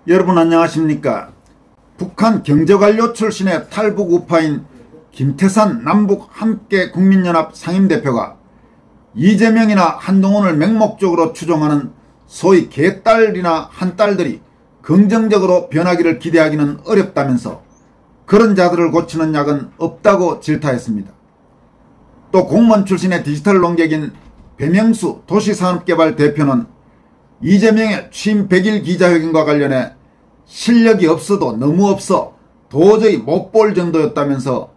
여러분 안녕하십니까. 북한 경제관료 출신의 탈북 우파인 김태산 남북 함께 국민연합 상임대표가 이재명이나 한동훈을 맹목적으로 추종하는 소위 개딸이나 한딸들이 긍정적으로 변하기를 기대하기는 어렵다면서 그런 자들을 고치는 약은 없다고 질타했습니다. 또 공무원 출신의 디지털 농객인 배명수 도시산업개발 대표는 이재명의 취임 100일 기자회견과 관련해 실력이 없어도 너무 없어 도저히 못 볼 정도였다면서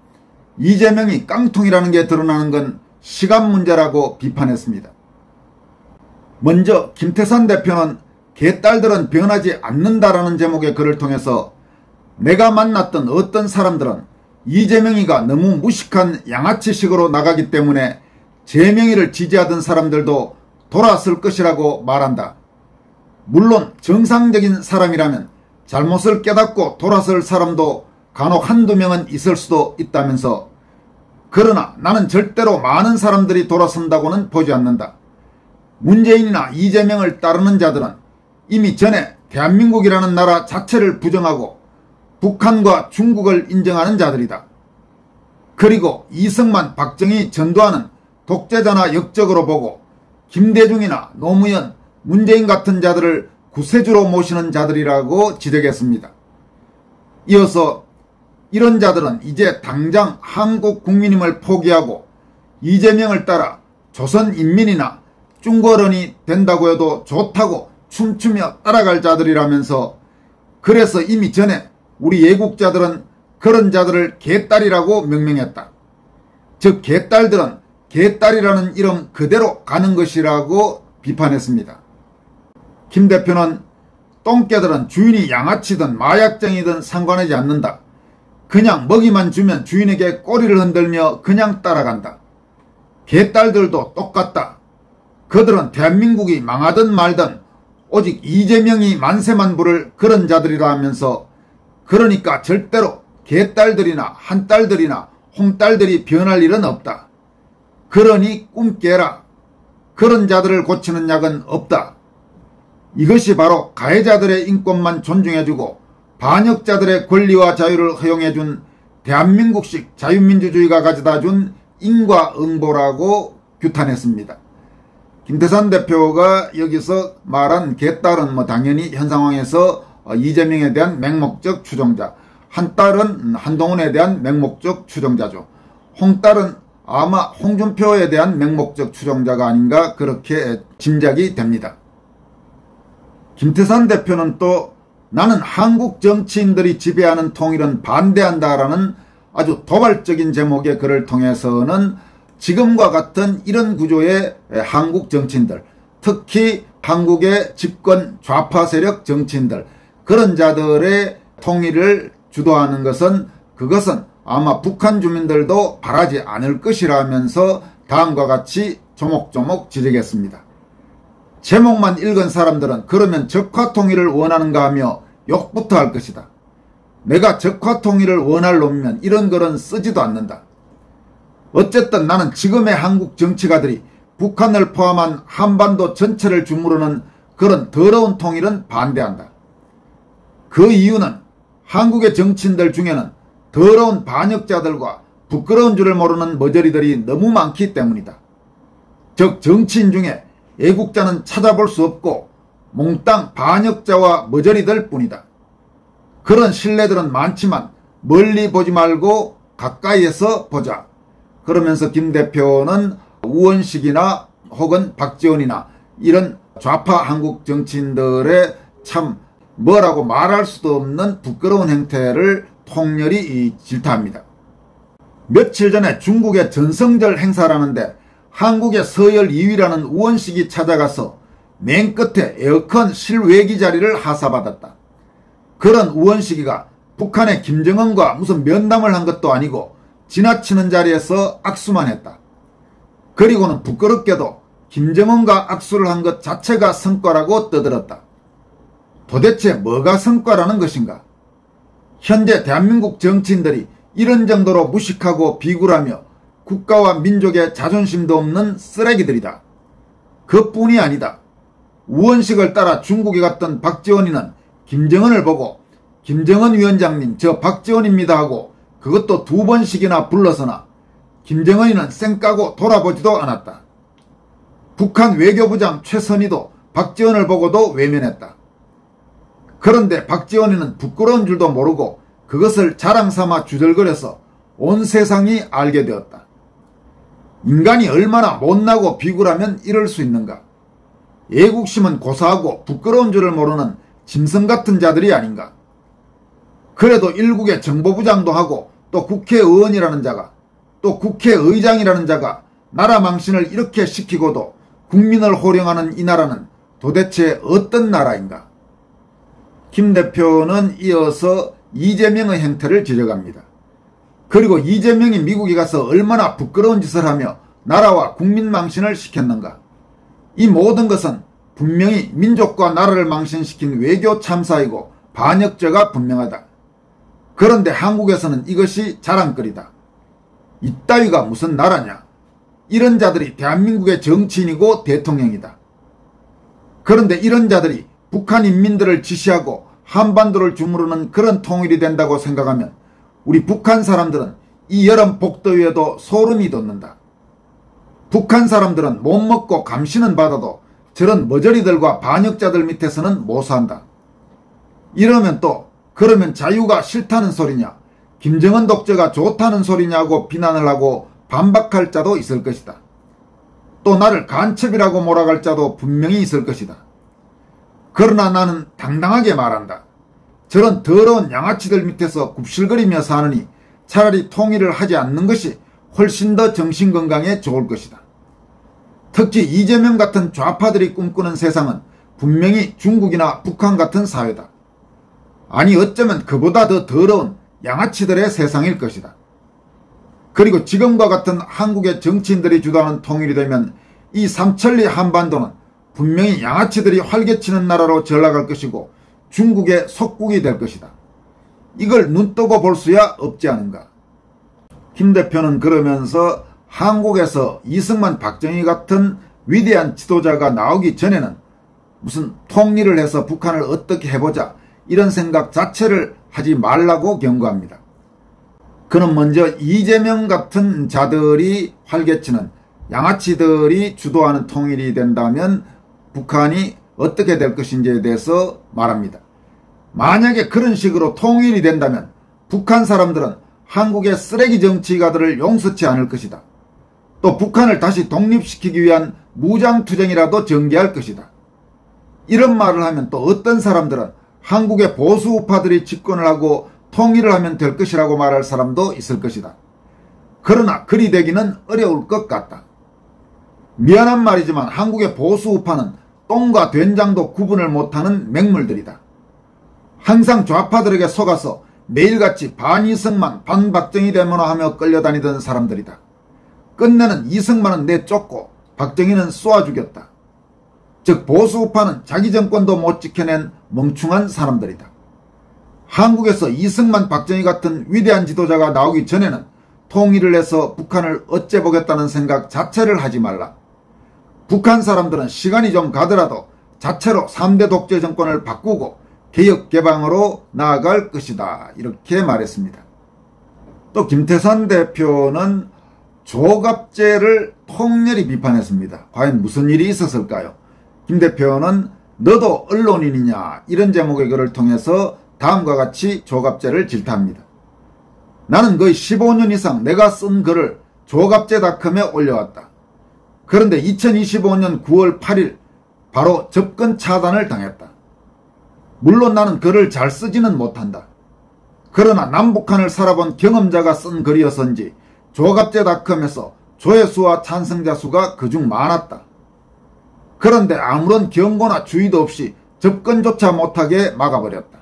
이재명이 깡통이라는 게 드러나는 건 시간 문제라고 비판했습니다. 먼저 김태산 대표는 개딸들은 변하지 않는다라는 제목의 글을 통해서 내가 만났던 어떤 사람들은 이재명이가 너무 무식한 양아치식으로 나가기 때문에 재명이를 지지하던 사람들도 돌아설 것이라고 말한다. 물론 정상적인 사람이라면 잘못을 깨닫고 돌아설 사람도 간혹 한두 명은 있을 수도 있다면서 그러나 나는 절대로 많은 사람들이 돌아선다고는 보지 않는다. 문재인이나 이재명을 따르는 자들은 이미 전에 대한민국이라는 나라 자체를 부정하고 북한과 중국을 인정하는 자들이다. 그리고 이승만, 박정희 전두환은 독재자나 역적으로 보고 김대중이나 노무현, 문재인 같은 자들을 구세주로 모시는 자들이라고 지적했습니다. 이어서 이런 자들은 이제 당장 한국 국민임을 포기하고 이재명을 따라 조선인민이나 중국어른이 된다고 해도 좋다고 춤추며 따라갈 자들이라면서 그래서 이미 전에 우리 애국자들은 그런 자들을 개딸이라고 명명했다. 즉 개딸들은 개딸이라는 이름 그대로 가는 것이라고 비판했습니다. 김 대표는 똥개들은 주인이 양아치든 마약쟁이든 상관하지 않는다. 그냥 먹이만 주면 주인에게 꼬리를 흔들며 그냥 따라간다. 개딸들도 똑같다. 그들은 대한민국이 망하든 말든 오직 이재명이 만세만 부를 그런 자들이라 하면서 그러니까 절대로 개딸들이나 한딸들이나 홍딸들이 변할 일은 없다. 그러니 꿈 깨라. 그런 자들을 고치는 약은 없다. 이것이 바로 가해자들의 인권만 존중해주고 반역자들의 권리와 자유를 허용해준 대한민국식 자유민주주의가 가져다준 인과응보라고 규탄했습니다. 김태산 대표가 여기서 말한 개딸은 당연히 현 상황에서 이재명에 대한 맹목적 추종자, 한딸은 한동훈에 대한 맹목적 추종자죠. 홍딸은 아마 홍준표에 대한 맹목적 추종자가 아닌가 그렇게 짐작이 됩니다. 김태산 대표는 또 나는 한국 정치인들이 지배하는 통일은 반대한다라는 아주 도발적인 제목의 글을 통해서는 지금과 같은 이런 구조의 한국 정치인들, 특히 한국의 집권 좌파 세력 정치인들, 그런 자들의 통일을 주도하는 것은 그것은 아마 북한 주민들도 바라지 않을 것이라면서 다음과 같이 조목조목 지적했습니다. 제목만 읽은 사람들은 그러면 적화통일을 원하는가 하며 욕부터 할 것이다. 내가 적화통일을 원할 놈이면 이런 글은 쓰지도 않는다. 어쨌든 나는 지금의 한국 정치가들이 북한을 포함한 한반도 전체를 주무르는 그런 더러운 통일은 반대한다. 그 이유는 한국의 정치인들 중에는 더러운 반역자들과 부끄러운 줄을 모르는 머저리들이 너무 많기 때문이다. 즉 정치인 중에 애국자는 찾아볼 수 없고 몽땅 반역자와 머저리들 뿐이다. 그런 신뢰들은 많지만 멀리 보지 말고 가까이에서 보자. 그러면서 김 대표는 우원식이나 혹은 박지원이나 이런 좌파 한국 정치인들의 참 뭐라고 말할 수도 없는 부끄러운 행태를 통렬히 질타합니다. 며칠 전에 중국의 전성절 행사라는데 한국의 서열 2위라는 우원식이 찾아가서 맨 끝에 에어컨 실외기 자리를 하사받았다. 그런 우원식이가 북한의 김정은과 무슨 면담을 한 것도 아니고 지나치는 자리에서 악수만 했다. 그리고는 부끄럽게도 김정은과 악수를 한 것 자체가 성과라고 떠들었다. 도대체 뭐가 성과라는 것인가? 현재 대한민국 정치인들이 이런 정도로 무식하고 비굴하며 국가와 민족의 자존심도 없는 쓰레기들이다. 그뿐이 아니다. 우원식을 따라 중국에 갔던 박지원이는 김정은을 보고 김정은 위원장님 저 박지원입니다 하고 그것도 2번씩이나 불러서나 김정은이는 쌩까고 돌아보지도 않았다. 북한 외교부장 최선희도 박지원을 보고도 외면했다. 그런데 박지원이는 부끄러운 줄도 모르고 그것을 자랑삼아 주절거려서 온 세상이 알게 되었다. 인간이 얼마나 못나고 비굴하면 이럴 수 있는가. 애국심은 고사하고 부끄러운 줄을 모르는 짐승 같은 자들이 아닌가. 그래도 일국의 정보부장도 하고 또 국회의원이라는 자가 또 국회의장이라는 자가 나라 망신을 이렇게 시키고도 국민을 호령하는 이 나라는 도대체 어떤 나라인가. 김 대표는 이어서 이재명의 행태를 지적합니다. 그리고 이재명이 미국에 가서 얼마나 부끄러운 짓을 하며 나라와 국민 망신을 시켰는가. 이 모든 것은 분명히 민족과 나라를 망신시킨 외교 참사이고 반역죄가 분명하다. 그런데 한국에서는 이것이 자랑거리다. 이따위가 무슨 나라냐. 이런 자들이 대한민국의 정치인이고 대통령이다. 그런데 이런 자들이 북한 인민들을 지시하고 한반도를 주무르는 그런 통일이 된다고 생각하면 우리 북한 사람들은 이 여름 복더위에도 소름이 돋는다. 북한 사람들은 못 먹고 감시는 받아도 저런 머저리들과 반역자들 밑에서는 못 산다. 이러면 또 그러면 자유가 싫다는 소리냐, 김정은 독재가 좋다는 소리냐고 비난을 하고 반박할 자도 있을 것이다. 또 나를 간첩이라고 몰아갈 자도 분명히 있을 것이다. 그러나 나는 당당하게 말한다. 저런 더러운 양아치들 밑에서 굽실거리며 사느니 차라리 통일을 하지 않는 것이 훨씬 더 정신건강에 좋을 것이다. 특히 이재명 같은 좌파들이 꿈꾸는 세상은 분명히 중국이나 북한 같은 사회다. 아니 어쩌면 그보다 더 더러운 양아치들의 세상일 것이다. 그리고 지금과 같은 한국의 정치인들이 주도하는 통일이 되면 이 삼천리 한반도는 분명히 양아치들이 활개치는 나라로 전락할 것이고 중국의 속국이 될 것이다. 이걸 눈뜨고 볼 수야 없지 않은가. 김 대표는 그러면서 한국에서 이승만, 박정희 같은 위대한 지도자가 나오기 전에는 무슨 통일을 해서 북한을 어떻게 해보자 이런 생각 자체를 하지 말라고 경고합니다. 그는 먼저 이재명 같은 자들이 활개치는 양아치들이 주도하는 통일이 된다면 북한이 어떻게 될 것인지에 대해서 말합니다. 만약에 그런 식으로 통일이 된다면 북한 사람들은 한국의 쓰레기 정치가들을 용서치 않을 것이다. 또 북한을 다시 독립시키기 위한 무장투쟁이라도 전개할 것이다. 이런 말을 하면 또 어떤 사람들은 한국의 보수 우파들이 집권을 하고 통일을 하면 될 것이라고 말할 사람도 있을 것이다. 그러나 그리 되기는 어려울 것 같다. 미안한 말이지만 한국의 보수 우파는 똥과 된장도 구분을 못하는 맹물들이다. 항상 좌파들에게 속아서 매일같이 반 이승만 반 박정희 대문화하며 끌려다니던 사람들이다. 끝내는 이승만은 내쫓고 박정희는 쏘아 죽였다. 즉 보수 우파는 자기 정권도 못 지켜낸 멍충한 사람들이다. 한국에서 이승만, 박정희 같은 위대한 지도자가 나오기 전에는 통일을 해서 북한을 어째보겠다는 생각 자체를 하지 말라. 북한 사람들은 시간이 좀 가더라도 자체로 3대 독재 정권을 바꾸고 개혁 개방으로 나아갈 것이다. 이렇게 말했습니다. 또 김태산 대표는 조갑제를 통렬히 비판했습니다. 과연 무슨 일이 있었을까요? 김 대표는 너도 언론인이냐 이런 제목의 글을 통해서 다음과 같이 조갑제를 질타합니다. 나는 거의 15년 이상 내가 쓴 글을 조갑제닷컴에 올려왔다. 그런데 2025년 9월 8일 바로 접근 차단을 당했다. 물론 나는 글을 잘 쓰지는 못한다. 그러나 남북한을 살아본 경험자가 쓴 글이어서인지 조갑제닷컴에서 조회수와 찬성자 수가 그중 많았다. 그런데 아무런 경고나 주의도 없이 접근조차 못하게 막아버렸다.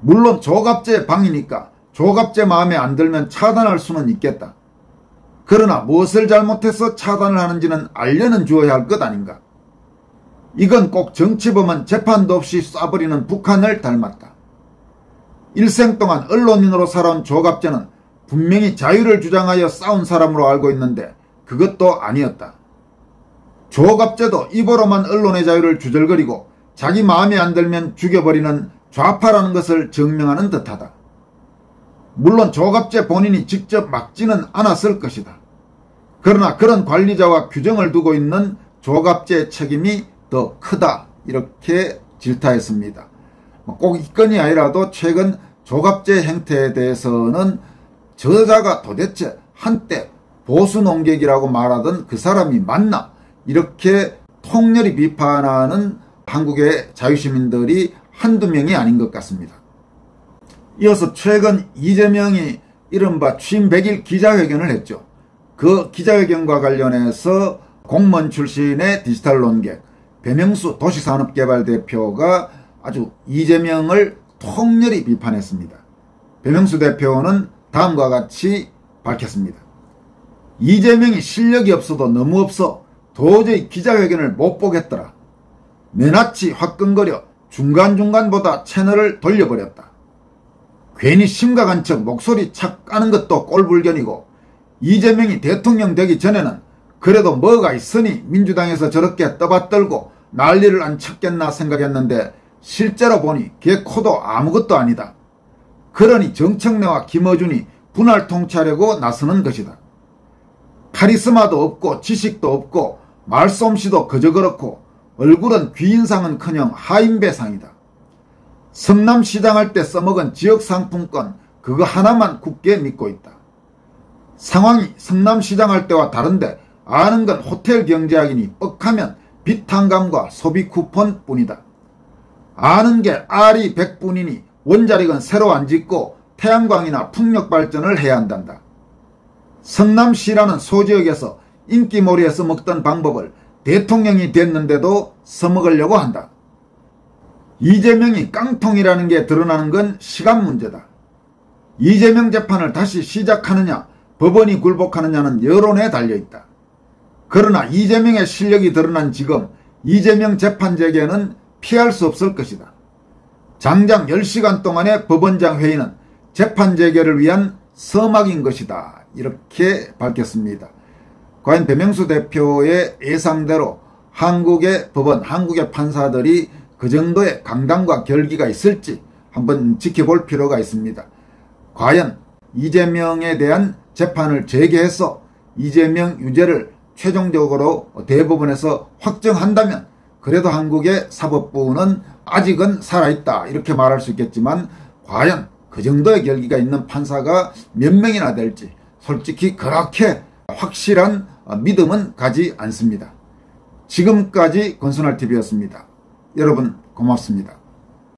물론 조갑제 방이니까 조갑제 마음에 안 들면 차단할 수는 있겠다. 그러나 무엇을 잘못해서 차단을 하는지는 알려는 주어야 할 것 아닌가. 이건 꼭 정치범은 재판도 없이 쏴버리는 북한을 닮았다. 일생 동안 언론인으로 살아온 조갑제는 분명히 자유를 주장하여 싸운 사람으로 알고 있는데 그것도 아니었다. 조갑제도 입으로만 언론의 자유를 주절거리고 자기 마음에 안 들면 죽여버리는 좌파라는 것을 증명하는 듯하다. 물론 조갑제 본인이 직접 막지는 않았을 것이다. 그러나 그런 관리자와 규정을 두고 있는 조갑제의 책임이 더 크다, 이렇게 질타했습니다. 꼭 이 건이 아니라도 최근 조갑제 행태에 대해서는 저자가 도대체 한때 보수 농객이라고 말하던 그 사람이 맞나, 이렇게 통렬히 비판하는 한국의 자유시민들이 한두 명이 아닌 것 같습니다. 이어서 최근 이재명이 이른바 취임 100일 기자회견을 했죠. 그 기자회견과 관련해서 공무원 출신의 디지털 논객 배명수 도시산업개발대표가 아주 이재명을 통렬히 비판했습니다. 배명수 대표는 다음과 같이 밝혔습니다. 이재명이 실력이 없어도 너무 없어 도저히 기자회견을 못 보겠더라. 맨아치 화끈거려 중간중간보다 채널을 돌려버렸다. 괜히 심각한 척 목소리 착 까는 것도 꼴불견이고, 이재명이 대통령 되기 전에는 그래도 뭐가 있으니 민주당에서 저렇게 떠받들고 난리를 안 쳤겠나 생각했는데 실제로 보니 걔 코도 아무것도 아니다. 그러니 정청래와 김어준이 분할 통치하려고 나서는 것이다. 카리스마도 없고 지식도 없고 말솜씨도 그저 그렇고 얼굴은 귀인상은커녕 하인배상이다. 성남시장 할 때 써먹은 지역상품권 그거 하나만 굳게 믿고 있다. 상황이 성남시장 할 때와 다른데 아는 건 호텔 경제학이니 뻑하면 비탄감과 소비 쿠폰 뿐이다. 아는 게 알이 100분이니 원자력은 새로 안 짓고 태양광이나 풍력 발전을 해야 한단다. 성남시라는 소지역에서 인기몰이에 써먹던 방법을 대통령이 됐는데도 써먹으려고 한다. 이재명이 깡통이라는 게 드러나는 건 시간 문제다. 이재명 재판을 다시 시작하느냐 법원이 굴복하느냐는 여론에 달려있다. 그러나 이재명의 실력이 드러난 지금 이재명 재판 재개는 피할 수 없을 것이다. 장장 10시간 동안의 법원장 회의는 재판 재개를 위한 서막인 것이다, 이렇게 밝혔습니다. 과연 배명수 대표의 예상대로 한국의 법원, 한국의 판사들이 그 정도의 강단과 결기가 있을지 한번 지켜볼 필요가 있습니다. 과연 이재명에 대한 재판을 재개해서 이재명 유죄를 최종적으로 대법원에서 확정한다면 그래도 한국의 사법부는 아직은 살아있다, 이렇게 말할 수 있겠지만 과연 그 정도의 결기가 있는 판사가 몇 명이나 될지 솔직히 그렇게 확실한 믿음은 가지 않습니다. 지금까지 권순할TV였습니다. 여러분 고맙습니다.